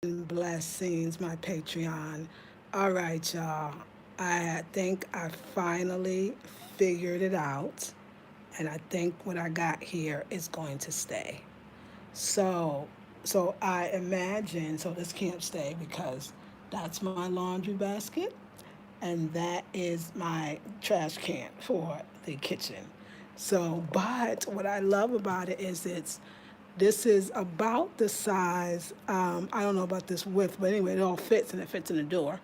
Blessings, my Patreon. All right, y'all. I think I finally figured it out, and I think what I got here is going to stay. So, so I imagine. So this can't stay because that's my laundry basket, and that is my trash can for the kitchen. So, but what I love about it is this is about the size. I don't know about this width, but anyway, it all fits and it fits in the door.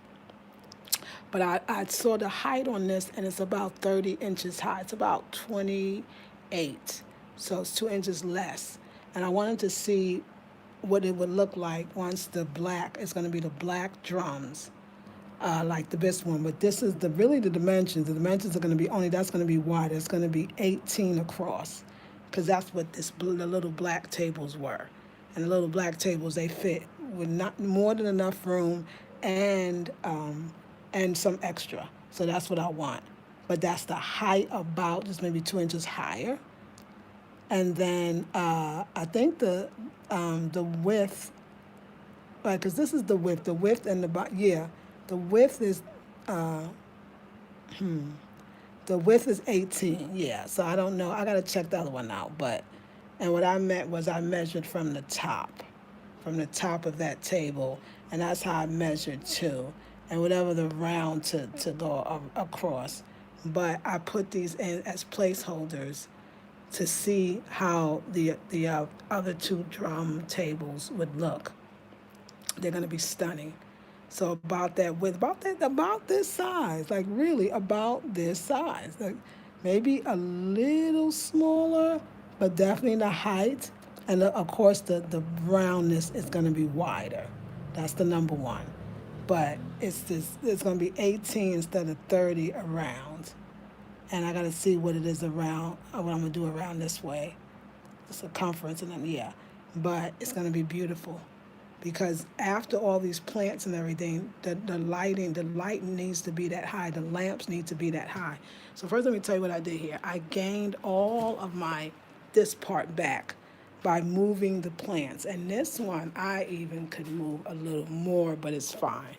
But I saw the height on this, and it's about 30 inches high. It's about 28, so it's 2 inches less. And I wanted to see what it would look like once the black. It's going to be the black drums, like the best one. But this is the really the dimensions. The dimensions are going to be only that's going to be wide. It's going to be 18 across, because that's what the little black tables were, and the little black tables they fit with not more than enough room, and some extra. So that's what I want. But that's the height about just maybe 2 inches higher, and then I think the width, right? Because this is the width. The width and yeah, the width is uh, the width is 18. Yeah. So I don't know. I gotta check the other one out. But and what I meant was I measured from the top of that table, and that's how I measured too, and whatever the round to go across. But I put these in as placeholders to see how the other two drum tables would look. They're going to be stunning. So about that width, about this size, like really about this size, like maybe a little smaller, but definitely the height, and of course the roundness is going to be wider. That's the number one. But it's going to be 18 instead of 30 around, and I got to see what it is around, what I'm going to do around this way, the circumference, and then yeah, but it's going to be beautiful because after all these plants and everything, the lighting needs to be that high. The lamps need to be that high. So first, let me tell you what I did here. I gained all of this part back by moving the plants, and this one I even could move a little more, but it's fine.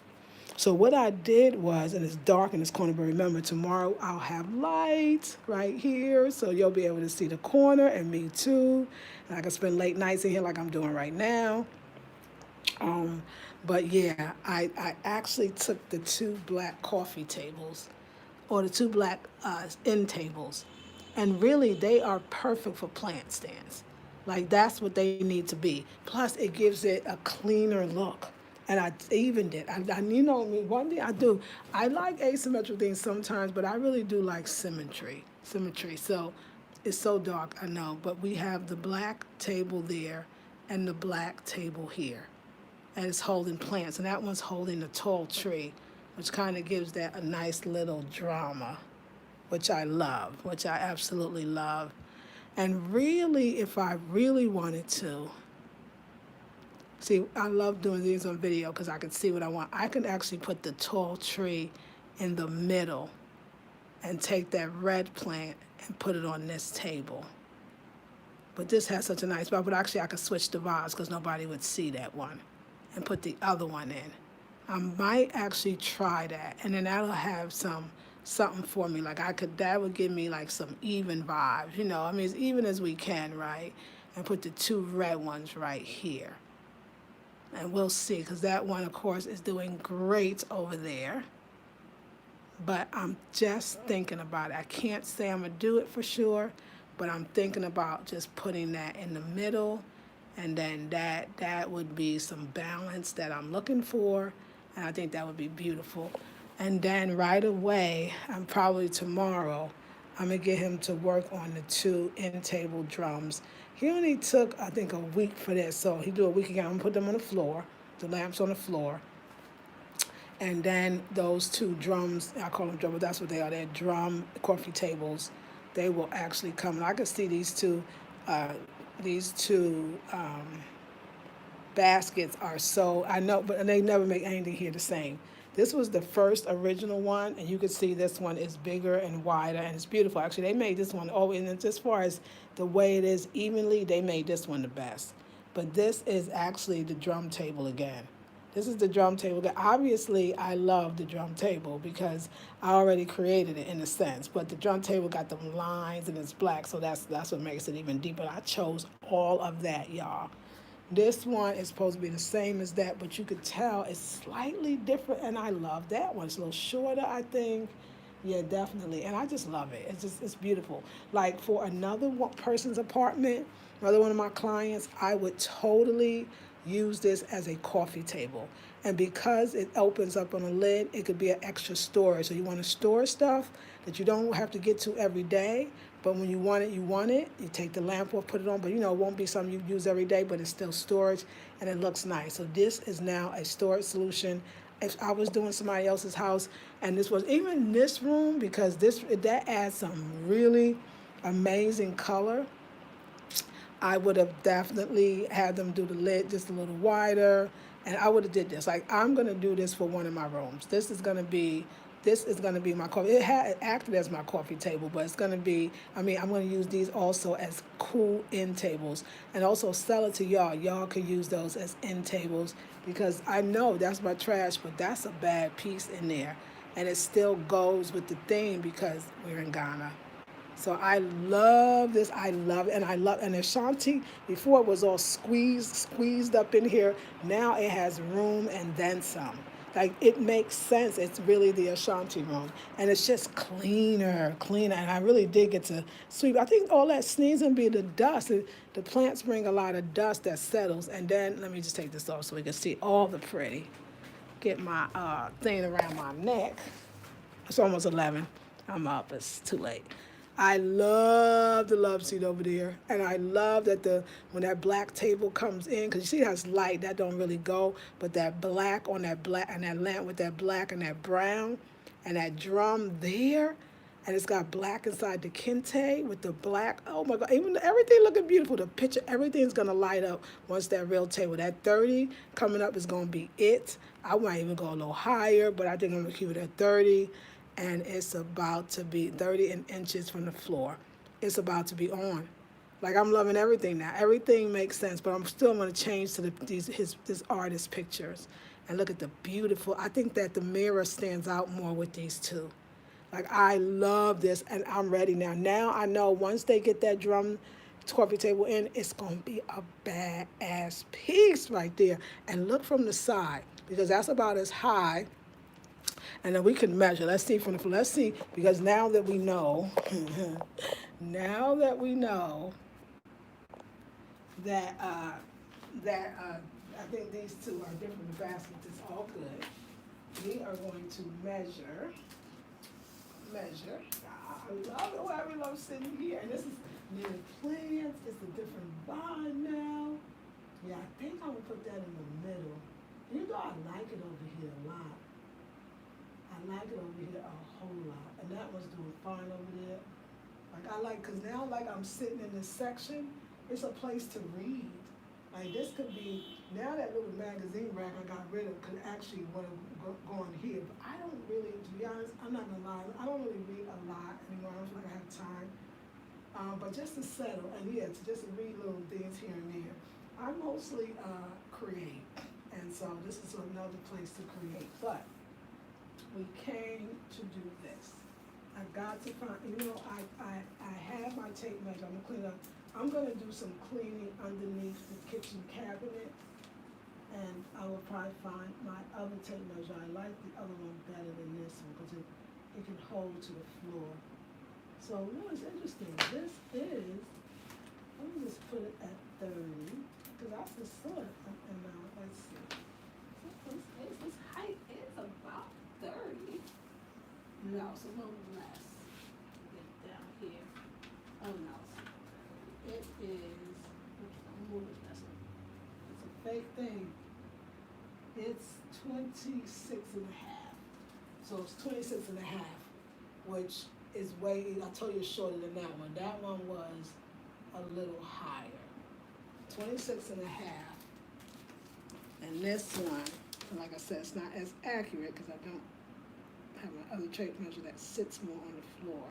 So what I did was, and it's dark in this corner, but remember tomorrow I'll have lights right here, so you'll be able to see the corner and me too. And I can spend late nights in here like I'm doing right now. Um, but yeah, I actually took the two black coffee tables, or the two black end tables, and really they are perfect for plant stands. Like that's what they need to be. Plus, it gives it a cleaner look. And I even did. One thing I do, I like asymmetrical things sometimes, but I really do like symmetry. Symmetry. So it's so dark, I know, but we have the black table there and the black table here, and it's holding plants, and that one's holding a tall tree, which kind of gives that a nice little drama, which I love, which I absolutely love. And really, if I really wanted to, see, I love doing these on video because I can see what I want. I can actually put the tall tree in the middle and take that red plant and put it on this table. But this has such a nice spot. But actually, I could switch the vase because nobody would see that one, and put the other one in. I might actually try that, and then that'll have something for me. Like that would give me like some even vibes. I mean, as even as we can, right? And put the two red ones right here, and we'll see. Because that one, of course, is doing great over there. But I'm just thinking about it. I can't say I'm gonna do it for sure, but I'm thinking about just putting that in the middle, and then that would be some balance that I'm looking for, and I think that would be beautiful. And then right away, I'm probably tomorrow, I'm gonna get him to work on the two end table drums. He only took I think a week for this, so he do a week again. I'm gonna put them on the floor, the lamps on the floor, and then those two drums, I call them drums, but that's what they are. They're drum coffee tables. They will actually come. And I can see uh, these two baskets are so, I know, but they never make anything here the same. This was the first original one, and you can see this one is bigger and wider, and it's beautiful. Actually, they made this one, and as far as the way it is evenly, they made this one the best. But this is actually the drum table again. This is the drum table. Obviously, I love the drum table because I already created it in a sense. But the drum table got the lines and it's black, so that's what makes it even deeper. I chose all of that, y'all. This one is supposed to be the same as that, but you could tell it's slightly different, and I love that one. It's a little shorter, I think. Yeah, definitely, and I just love it. It's beautiful. Like for another person's apartment, another one of my clients, I would totally use this as a coffee table. And because it opens up on a lid, it could be an extra storage. So you want to store stuff that you don't have to get to every day, but when you want it, you want it. You take the lamp off, put it on, but you know, it won't be something you use every day, but it's still storage and it looks nice. So this is now a storage solution. If I was doing somebody else's house and this was even this room, because that adds some really amazing color, I would have definitely had them do the lid just a little wider, and I would have did this. Like I'm gonna do this for one of my rooms. This is gonna be my coffee. It acted as my coffee table, but it's gonna be. I mean, I'm gonna use these also as cool end tables, and also sell it to y'all. Y'all could use those as end tables because I know that's my trash, but that's a bad piece in there, and it still goes with the theme because we're in Ghana. So I love this. I love it. And I love and Ashanti, before it was all squeezed up in here. Now it has room and then some. Like it makes sense. It's really the Ashanti room. And it's just cleaner. And I really did get to sweep. I think all that sneezing be the dust. The plants bring a lot of dust that settles. And then let me just take this off so we can see all the pretty. Get my thing around my neck. It's almost 11. I'm up. It's too late. I love the love seat over there, and I love that when that black table comes in, because you see that's light, that don't really go, but that black on that black and that lamp with that black and that brown, and that drum there, and it's got black inside the kente with the black. Oh my God! Even everything looking beautiful. The picture, everything's gonna light up once that real table. That 30 coming up is gonna be it. I might even go a little higher, but I think I'm gonna keep it at 30, and it's about to be 30 inches from the floor. It's about to be on. Like I'm loving everything now. Everything makes sense, but I'm still going to change to this artist pictures, and look at the beautiful. I think that the mirror stands out more with these two. Like I love this, and I'm ready now. Now I know once they get that drum coffee table in, it's gonna be a badass piece right there. And look from the side because that's about as high, and then we can measure. Let's see from the let's see because now that we know, now that we know that I think these two are different baskets. It's all good. We are going to measure. I love it. I really love sitting here. And this is new plants. It's a different vibe now. Yeah, I think I'm gonna put that in the middle. You know I like it over here a lot. I like it over here a whole lot. And that one's doing fine over there. Like I like, cause now like I'm sitting in this section, it's a place to read. Like this could be, now that little magazine rack I got rid of could actually want to go in here. But I don't really, to be honest, I'm not gonna lie, I don't really read a lot anymore. I don't feel like I have time. But just to settle, and yeah, to just read little things here and there. I mostly create, and so this is another place to create. But we came to do this. I got to find, I have my tape measure. I'm gonna clean up. I'm gonna do some cleaning underneath the kitchen cabinet, and I will probably find my other tape measure. I like the other one better than this one because it can hold to the floor. So what is interesting? This is, let me just put it at 30 because that's the sort amount. Let's see. This height is about 30. No, it's a little less. Get down here. Oh no, it is. I'm moving this one. It's a fake thing. It's 26 and a half. So it's 26 and a half, which is way. I told you it's shorter than that one. That one was a little higher. 26 and a half. And this one, like I said, it's not as accurate because I don't have my other tape measure that sits more on the floor.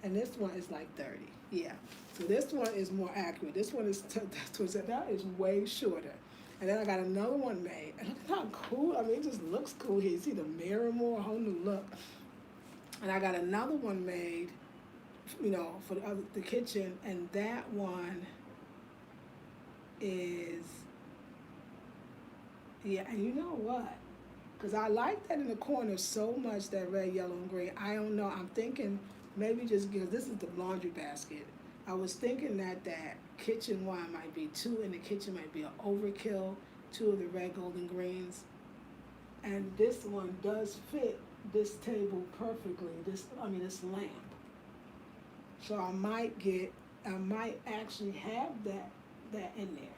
And this one is like 30. Yeah. So this one is more accurate. This one is that is way shorter. And then I got another one made. And look how I mean, it just looks cool here. You see the mirror more, a whole new look. And I got another one made, for the kitchen, and that one is, yeah, and you know what? Because I like that in the corner so much, that red, yellow, and green. I don't know. I'm thinking maybe just because this is the laundry basket. I was thinking that kitchen one might be two in the kitchen, might be an overkill, two of the red, gold, and greens. And this one does fit this table perfectly. This lamp. So I might actually have that in there.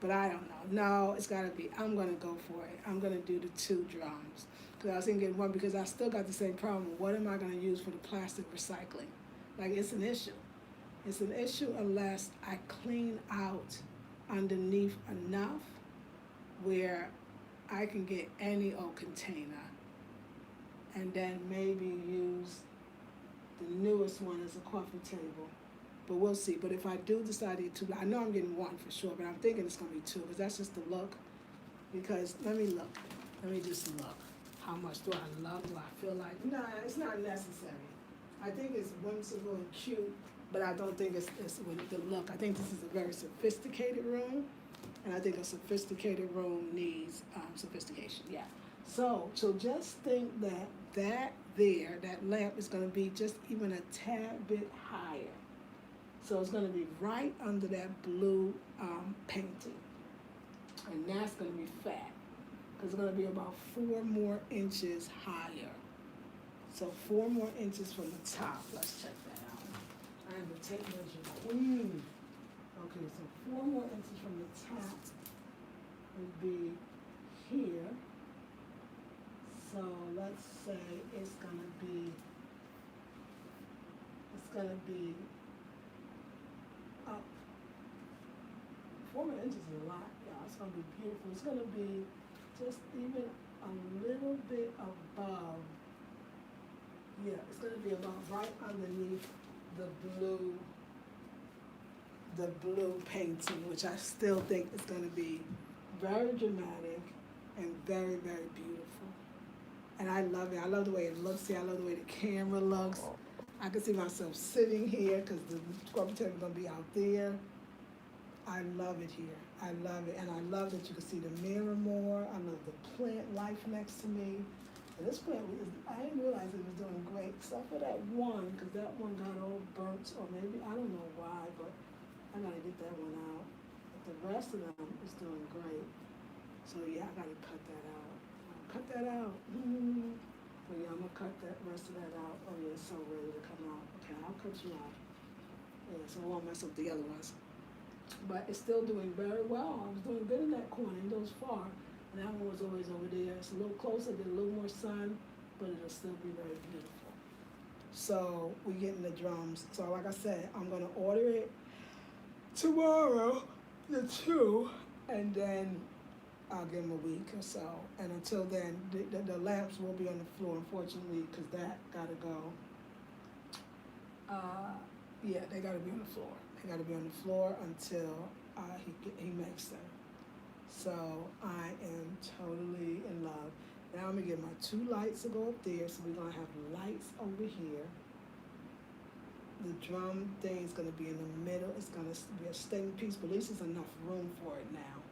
But I don't know. No, it's gotta be, I'm gonna go for it. I'm gonna do the two drums. Cause I was thinking one, because I still got the same problem. What am I gonna use for the plastic recycling? Like, it's an issue. It's an issue unless I clean out underneath enough where I can get any old container and then maybe use the newest one as a coffee table. But we'll see. But if I do decide to get two, I know I'm getting one for sure, but I'm thinking it's going to be two, because that's just the look. Because, let me look. Let me just look. How much do I love? Do I feel like? Nah, it's not necessary. I think it's whimsical and cute, but I don't think it's with the look. I think this is a very sophisticated room, and I think a sophisticated room needs sophistication. Yeah. So just think that lamp is going to be just even a tad bit higher. So it's going to be right under that blue painting, and that's going to be fat, because it's going to be about 4 more inches higher. So 4 more inches from the top. Let's check that out. I am the tape measure queen. Okay, so 4 more inches from the top would be here. So let's say it's gonna be up. 4 more inches is a lot, y'all. It's gonna be beautiful. It's gonna be just even a little bit above. Yeah, it's gonna be about right underneath the blue painting, which I still think is gonna be very dramatic and very, very beautiful. And I love it. I love the way it looks here. I love the way the camera looks. I can see myself sitting here because the coffee table is gonna be out there. I love it here. I love it. And I love that you can see the mirror more. I love the plant life next to me. And this plant, I didn't realize it was doing great, except for that one, because that one got all burnt, or maybe, I don't know why, but I gotta get that one out. But the rest of them is doing great. So yeah, I gotta cut that out. Cut that out. But yeah, I'm gonna cut that rest of that out. Oh yeah, it's so ready to come out. Okay, I'll cut you out. Yeah, so I won't mess up the other ones. But it's still doing very well. I was doing good in that corner. It goes far. And that one was always over there. It's a little closer, get a little more sun, but it'll still be very beautiful. So we're getting the drums. So like I said, I'm gonna order it tomorrow, the 2, and then I'll give them a week or so. And until then, the lamps will be on the floor, unfortunately, because that gotta go. Yeah, they gotta be on the floor. They gotta be on the floor until he makes them. So I am totally in love. Now I'm gonna get my 2 lights to go up there. So we're gonna have lights over here. The drum thing is gonna be in the middle. It's gonna be a statement piece, but at least there's enough room for it now.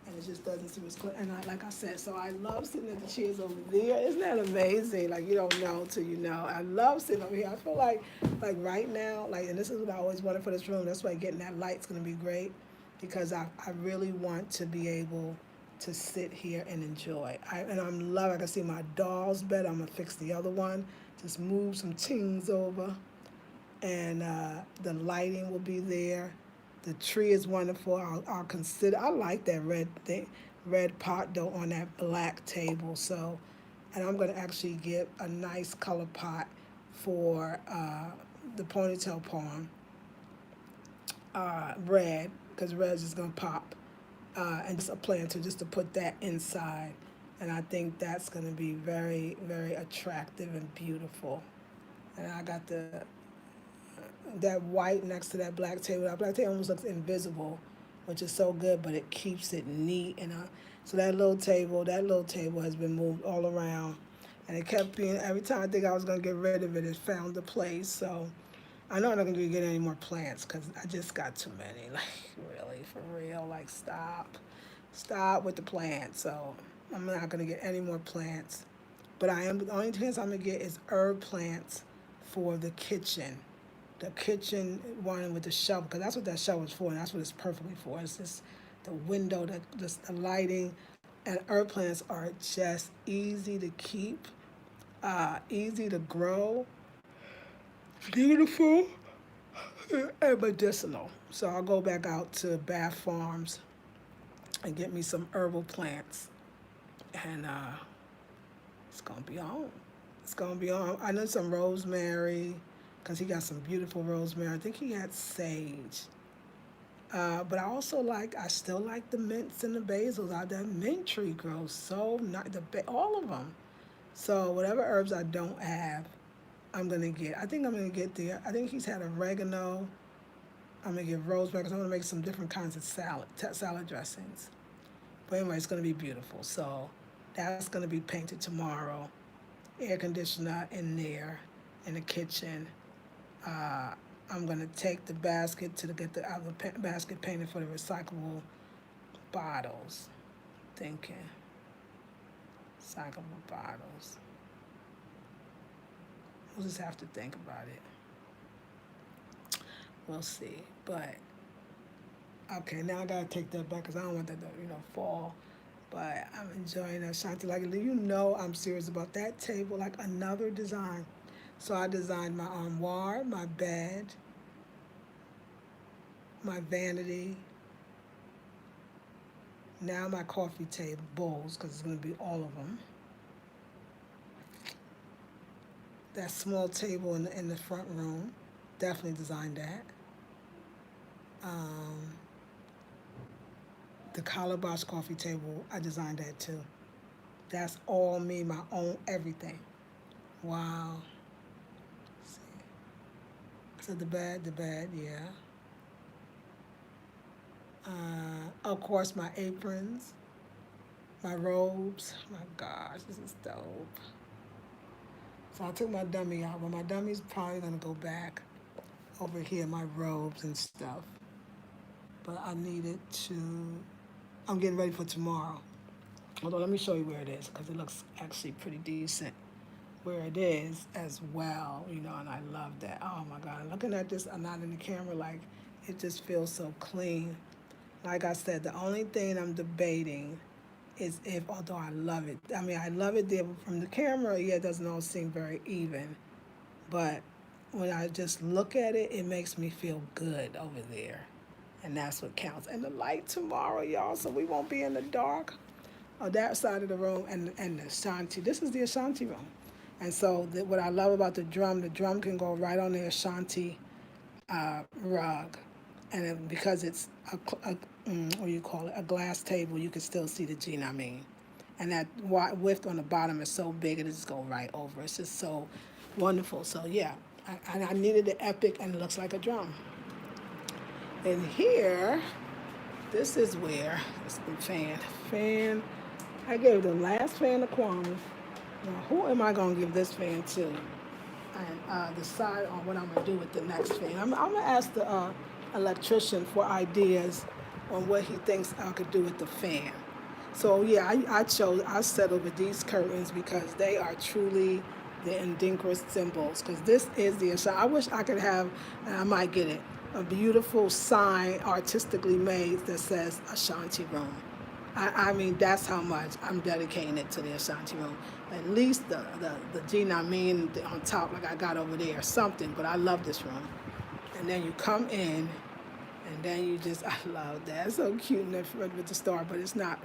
And it just doesn't seem as clear. And like I said, so I love sitting at the chairs over there. Isn't that amazing? Like, you don't know till you know. I love sitting over here. I feel like right now, and this is what I always wanted for this room. That's why getting that light's gonna be great, because I really want to be able to sit here and enjoy. And I'm loving. I can see my doll's bed. I'm gonna fix the other one. Just move some things over, and the lighting will be there. The tree is wonderful. I'll consider. I like that red pot though on that black table. So, and I'm gonna actually get a nice color pot for the ponytail palm. Red, because red is just gonna pop, and just a planter just to put that inside. And I think that's gonna be very, very attractive and beautiful. And I got that white next to that black table. That black table almost looks invisible, which is so good, but it keeps it neat. And So that little table has been moved all around, and it kept being every time I think I was gonna get rid of it, it found a place. So I know I'm not gonna get any more plants because I just got too many. Like really, for real, like stop with the plants. So I'm not gonna get any more plants. But I am the only plants I'm gonna get is herb plants for the kitchen. The kitchen one with the shelf, because that's what that shelf is for, and that's what it's perfectly for. It's just the window, the lighting, and herb plants are just easy to keep, easy to grow, beautiful, and medicinal. So I'll go back out to Bath Farms and get me some herbal plants, and it's gonna be on. It's gonna be on. I know some rosemary, cause he got some beautiful rosemary. I think he had sage. But I still like the mints and the basils. That mint tree grows so nice. All of them. So whatever herbs I don't have, I'm gonna get. I think I'm gonna get I think he's had oregano. I'm gonna get rosemary because I'm gonna make some different kinds of salad dressings. But anyway, it's gonna be beautiful. So that's gonna be painted tomorrow. Air conditioner in there, in the kitchen. Uh, I'm gonna take the basket to get the other basket painted for the recyclable bottles. Thinking recyclable bottles. We'll just have to think about it. We'll see. But okay, now I gotta take that back because I don't want that to fall. But I'm enjoying Ashanti. Like I'm serious about that table. Like another design. So I designed my armoire, my bed, my vanity. Now my coffee table bowls because it's gonna be all of them. That small table in the front room, definitely designed that. Um, the calabash coffee table, I designed that too. That's all me, my own everything. Wow. Let's see. So the bed, yeah. Of course, my aprons, my robes. My gosh, this is dope. So I took my dummy out, but my dummy's probably gonna go back over here, my robes and stuff. But I needed to. I'm getting ready for tomorrow. Although let me show you where it is because it looks actually pretty decent where it is as well, and I love that. Oh my God, looking at this, I'm not in the camera, like it just feels so clean. Like I said, the only thing I'm debating is although I love it, I love it there from the camera, yeah, it doesn't all seem very even, but when I just look at it, it makes me feel good over there. And that's what counts. And the light tomorrow, y'all, so we won't be in the dark on that side of the room and the Ashanti. This is the Ashanti room. And so what I love about the drum can go right on the Ashanti rug. And then because it's what do you call it, a glass table, you can still see the Gene I mean. And that width on the bottom is so big, it just go right over. It's just so wonderful. So yeah, I needed the epic, and it looks like a drum. And here, this is where it's the fan. I gave the last fan to Kwame. Now, who am I gonna give this fan to? And decide on what I'm gonna do with the next fan. I'm gonna ask the electrician for ideas on what he thinks I could do with the fan. So yeah, I settled with these curtains because they are truly the Indigenous symbols. Because this is the Ashanti. I wish I could have, and I might get it, a beautiful sign artistically made that says Ashanti Room. I mean, that's how much I'm dedicating it to the Ashanti Room. At least the Gene I mean on top, like I got over there, something. But I love this room. And then you come in, and then you just, I love that. It's so cute with the star, but it's not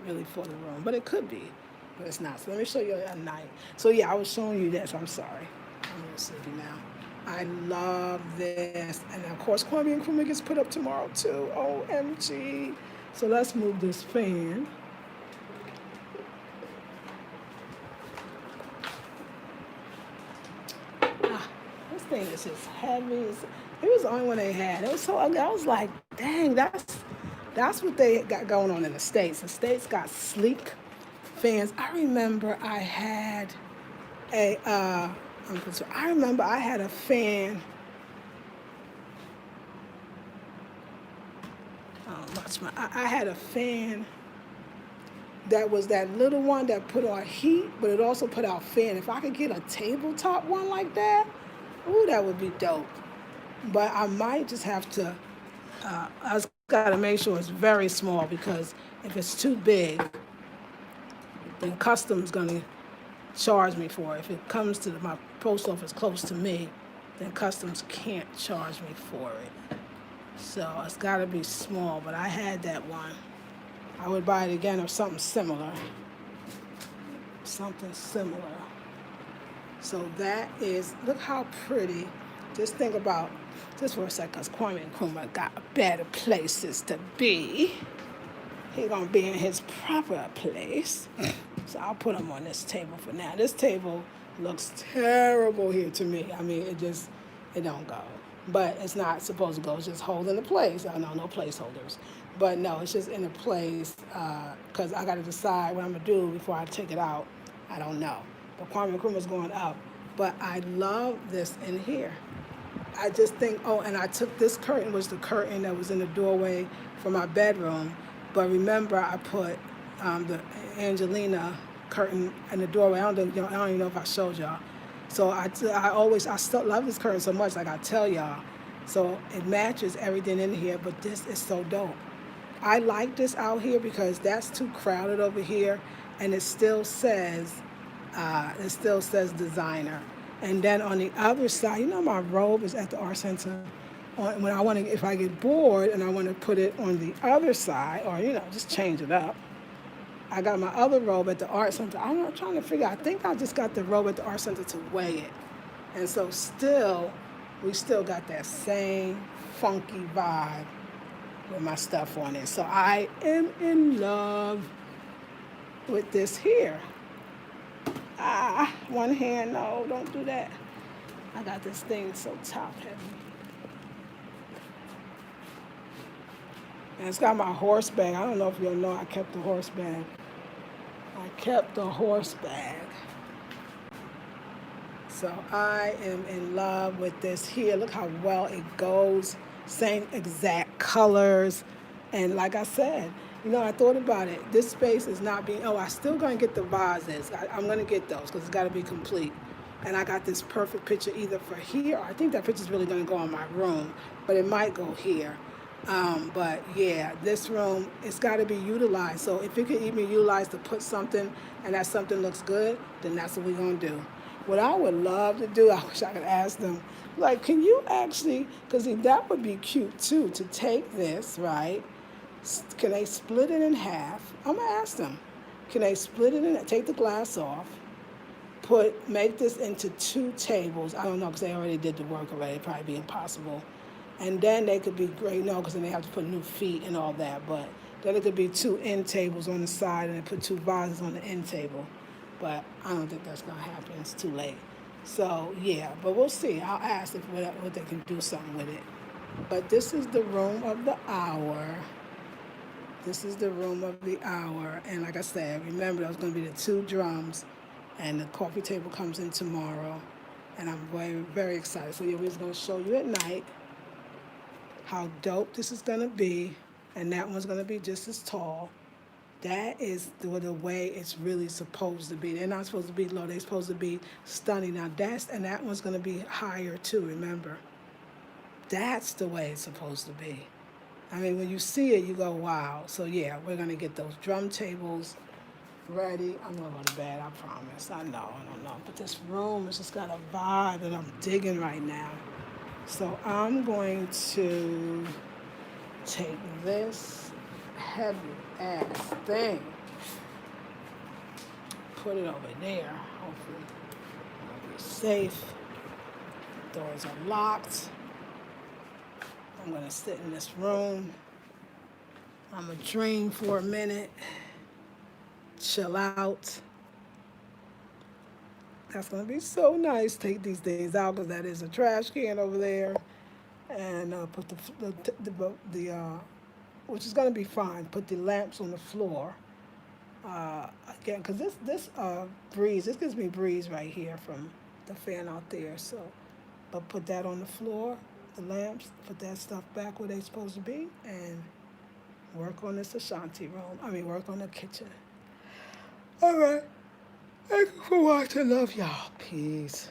really for the room. But it could be, but it's not. So let me show you at night. So yeah, I was showing you this. I'm sorry. I'm a little sleepy now. I love this. And of course, Kwame and Nkrumah gets put up tomorrow too. OMG. So let's move this fan. This thing is just heavy. It was the only one they had. It was so ugly. I was like, dang, That's what they got going on in the States. The States got sleek fans. I remember I had a, I remember I had a fan. I had a fan that was that little one that put on heat, but it also put out fan. If I could get a tabletop one like that, ooh, that would be dope. But I might just have to. I just got to make sure it's very small because if it's too big, then customs gonna charge me for it. If it comes to my post office close to me, then customs can't charge me for it. So it's got to be small. But I had that one. I would buy it again or something similar. Something similar. So that is, look how pretty. Just think about, just for a second, because Kwame Nkrumah got better places to be. He's going to be in his proper place. So I'll put him on this table for now. This table looks terrible here to me. I mean, it don't go. But it's not supposed to go. It's just holding the place. I know, no placeholders. But no, it's just in a place because I got to decide what I'm going to do before I take it out. I don't know. But Kwame Nkrumah's going up. But I love this in here. I just think, oh, and I took this curtain, was the curtain that was in the doorway for my bedroom. But remember, I put the Angelina curtain in the doorway. I don't even know if I showed y'all. So I still love this curtain so much, like I tell y'all. So it matches everything in here, but this is so dope. I like this out here because that's too crowded over here, and it still says designer. And then on the other side, you know, my robe is at the art center. When I want to, if I get bored and I want to put it on the other side, or just change it up. I got my other robe at the art center. I'm not trying to figure. I think I just got the robe at the art center to weigh it, and so we still got that same funky vibe with my stuff on it. So I am in love with this here. One hand, no, don't do that. I got this thing so top heavy. And it's got my horse bag. I don't know if you'll know I kept the horse bag. So I am in love with this here. Look how well it goes. Same exact colors. And like I said, I thought about it. This space is not being, I still going to get the vases. I'm going to get those because it's got to be complete. And I got this perfect picture either for here, or I think that picture's really going to go in my room, but it might go here. But yeah, this room, it's got to be utilized. So if it could even be utilized to put something and that something looks good, then that's what we're going to do. What I would love to do, I wish I could ask them, like, can you actually, because that would be cute too, to take this, right? Can they split it in half? I'm going to ask them. Can they split it in, take the glass off, make this into 2 tables? I don't know, because they already did the work already. It'd probably be impossible. And then they could be great, because then they have to put new feet and all that. But then it could be 2 end tables on the side, and they put 2 vases on the end table. But I don't think that's going to happen. It's too late. So, yeah, but we'll see. I'll ask what they can do something with it. But this is the room of the hour. And like I said, remember, there's going to be the 2 drums, and the coffee table comes in tomorrow. And I'm very, very excited. So, yeah, we're just going to show you at night how dope this is going to be, and that one's going to be just as tall. That is the way it's really supposed to be. They're not supposed to be low. They're supposed to be stunning. Now, that one's going to be higher, too, remember. That's the way it's supposed to be. I mean, when you see it, you go, wow. So, yeah, we're going to get those drum tables ready. I'm going to go to bed, I promise. I don't know. But this room has just got a vibe that I'm digging right now. So I'm going to take this heavy ass thing, put it over there. Hopefully I'll be safe. Doors are locked. I'm going to sit in this room. I'm going to dream for a minute, chill out. That's going to be so nice. Take these things out because that is a trash can over there. And put the which is gonna be fine. Put the lamps on the floor. Again, because this breeze, this gives me breeze right here from the fan out there. So, but put that on the floor, the lamps, put that stuff back where they're supposed to be, and work on this Ashanti room. I mean, work on the kitchen. All right. Thank you for watching. Love y'all. Peace.